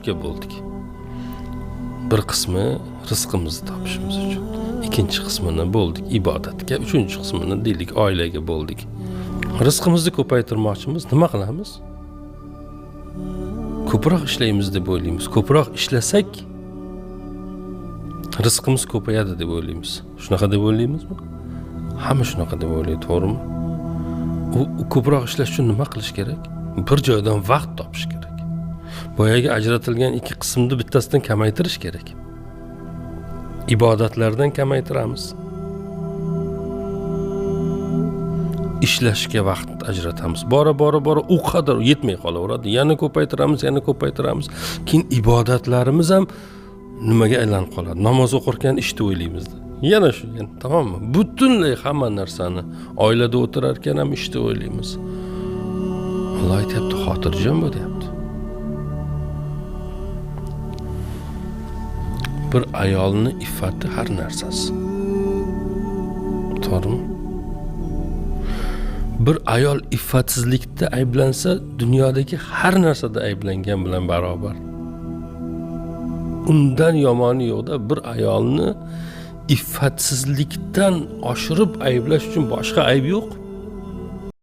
uchga bo'ldik. Bir qismi rizqimizni topishimiz uchun, ikkinchi qismini bo'ldik ibodatga, uchinchi qismini deylik oilaga bo'ldik. Rizqimizni ko'paytirmoqchimiz, nima qilamiz? Ko'proq ishlaymiz deb o'ylaymiz. Ko'proq ishlasak rizqimiz ko'payadi deb o'ylaymiz. Shunaqa deb o'ylaymizmi? Hamma shunaqa deb o'ylaydi, to'g'rimi? U ko'proq ishlash uchun nima qilish kerak? Bir joydan vaqt topish kerak. Boyaga ajratilgan ikki qismni bittasidan kamaytirish kerak. Ibodatlardan kamaytiramiz. Ishlashga vaqt ajratamiz. Bora u qadar yetmay qolaveradi. Yana ko'paytiramiz. Keyin ibodatlarimiz ham nimaga aylanib qoladi? Namoz o'qirkan ishni o'ylaymiz. Yana shu, tamommi? Butunlay hamma narsani oilada o'tirar ekan ham ishni o'ylaymiz. Alloh aytayapti, xotirjam bo'l deyapti. Bir ayolni iffati har narsasi. To'g'rimi? Bir ayol iffatsizlikda ayblansa, dunyodagi har narsada ayblangan bilan barobar. Undan yomoni yo'qda, bir ayolni iffatsizlikdan oshirib ayblash uchun boshqa ayb yo'q.